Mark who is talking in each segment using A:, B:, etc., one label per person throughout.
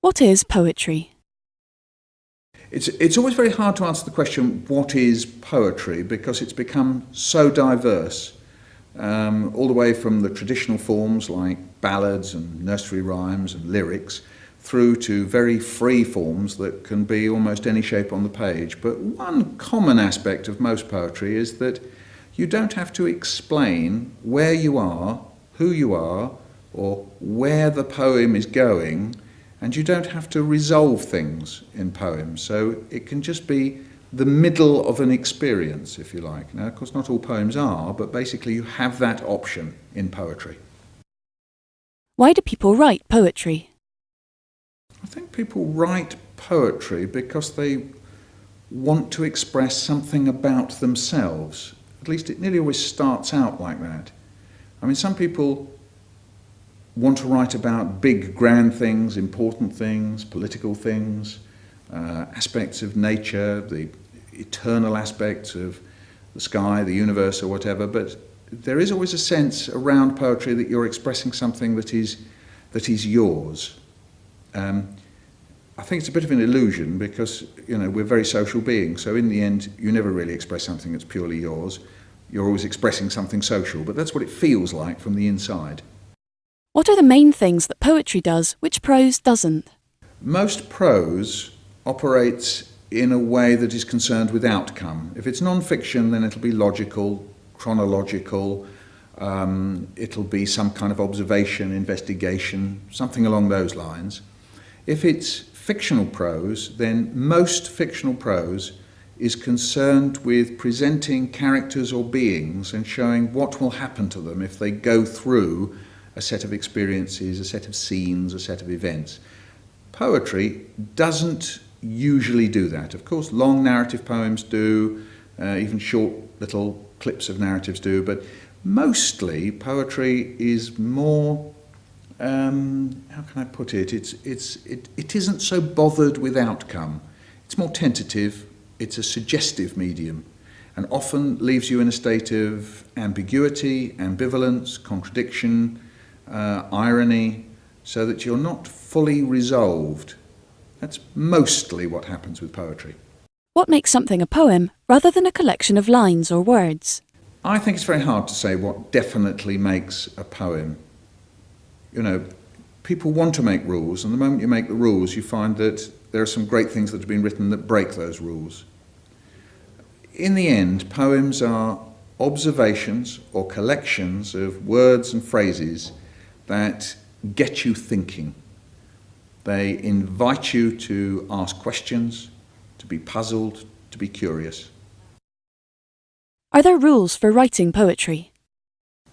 A: What is poetry?
B: It's always very hard to answer the question, what is poetry? Because it's become so diverse, all the way from the traditional forms like ballads and nursery rhymes and lyrics, through to very free forms that can be almost any shape on the page. But one common aspect of most poetry is that you don't have to explain where you are, who you are, or where the poem is going, and you don't have to resolve things in poems. So it can just be the middle of an experience, if you like. Now, of course, not all poems are, but basically you have that option in poetry.
A: Why do people write poetry?
B: I think people write poetry because they want to express something about themselves. At least it nearly always starts out like that. I mean, some people want to write about big, grand things, important things, political things, aspects of nature, the eternal aspects of the sky, the universe, or whatever. But there is always a sense around poetry that you're expressing something that is yours. I think it's a bit of an illusion because, we're very social beings. So in the end, you never really express something that's purely yours. You're always expressing something social, but that's what it feels like from the inside.
A: What are the main things that poetry does which prose doesn't?
B: Most prose operates in a way that is concerned with outcome. If it's non-fiction, then it'll be logical, chronological, it'll be some kind of observation, investigation, something along those lines. If it's fictional prose, then most fictional prose is concerned with presenting characters or beings and showing what will happen to them if they go through a set of experiences, a set of scenes, a set of events. Poetry doesn't usually do that. Of course, long narrative poems do, even short little clips of narratives do, but mostly poetry is more, how can I put it? It isn't so bothered with outcome. It's more tentative, it's a suggestive medium, and often leaves you in a state of ambiguity, ambivalence, contradiction, irony, so that you're not fully resolved. That's mostly what happens with poetry.
A: What makes something a poem rather than a collection of lines or words?
B: I think it's very hard to say what definitely makes a poem. People want to make rules, and the moment you make the rules, you find that there are some great things that have been written that break those rules. In the end, poems are observations or collections of words and phrases that get you thinking. They invite you to ask questions, to be puzzled, to be curious.
A: Are there rules for writing poetry?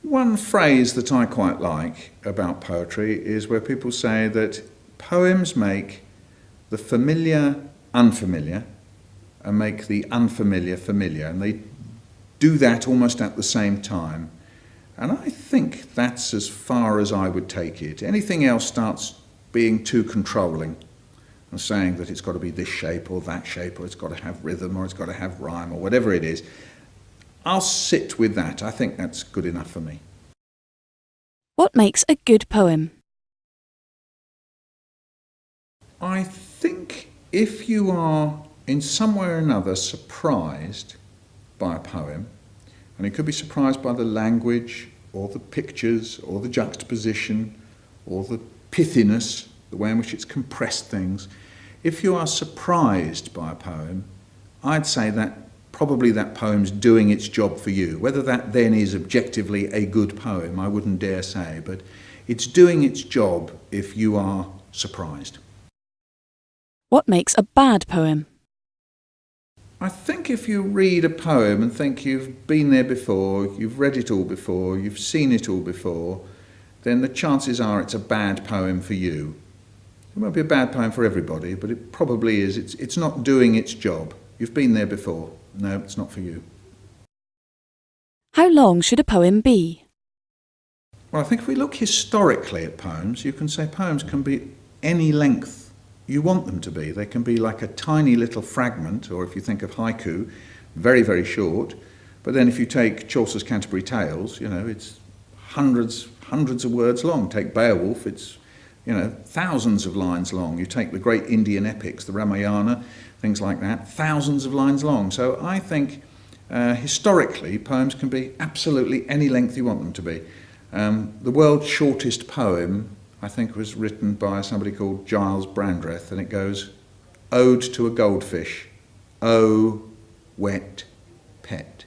B: One phrase that I quite like about poetry is where people say that poems make the familiar unfamiliar and make the unfamiliar familiar, and they do that almost at the same time. And I think that's as far as I would take it. Anything else starts being too controlling and saying that it's got to be this shape or that shape, or it's got to have rhythm, or it's got to have rhyme, or whatever it is. I'll sit with that. I think that's good enough for me.
A: What makes a good poem?
B: I think if you are in some way or another surprised by a poem, and it could be surprised by the language, or the pictures, or the juxtaposition, or the pithiness, the way in which it's compressed things. If you are surprised by a poem, I'd say that probably that poem's doing its job for you. Whether that then is objectively a good poem, I wouldn't dare say, but it's doing its job if you are surprised.
A: What makes a bad poem?
B: I think if you read a poem and think you've been there before, you've read it all before, you've seen it all before, then the chances are it's a bad poem for you. It won't be a bad poem for everybody, but it probably is. It's not doing its job. You've been there before. No, it's not for you.
A: How long should a poem be?
B: Well, I think if we look historically at poems, you can say poems can be any length you want them to be. They can be like a tiny little fragment, or if you think of haiku, very, very short. But then if you take Chaucer's Canterbury Tales, it's hundreds of words long. Take Beowulf, it's thousands of lines long. You take the great Indian epics, the Ramayana, things like that, thousands of lines long. So I think historically poems can be absolutely any length you want them to be. The world's shortest poem, I think, was written by somebody called Giles Brandreth, and it goes, "Ode to a goldfish, oh, wet pet."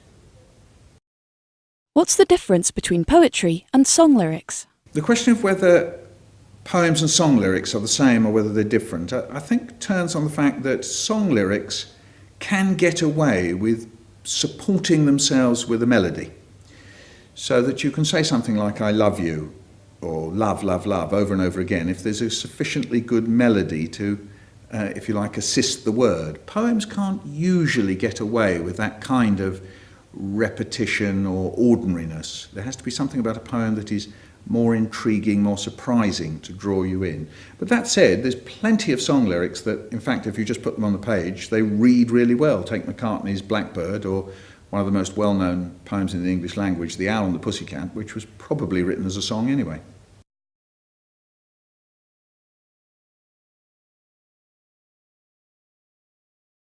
A: What's the difference between poetry and song lyrics?
B: The question of whether poems and song lyrics are the same or whether they're different, I think turns on the fact that song lyrics can get away with supporting themselves with a melody. So that you can say something like, "I love you," or "love, love, love," over and over again, if there's a sufficiently good melody to, if you like, assist the word. Poems can't usually get away with that kind of repetition or ordinariness. There has to be something about a poem that is more intriguing, more surprising to draw you in. But that said, there's plenty of song lyrics that, in fact, if you just put them on the page, they read really well. Take McCartney's Blackbird, or one of the most well-known poems in the English language, The Owl and the Pussycat, which was probably written as a song anyway.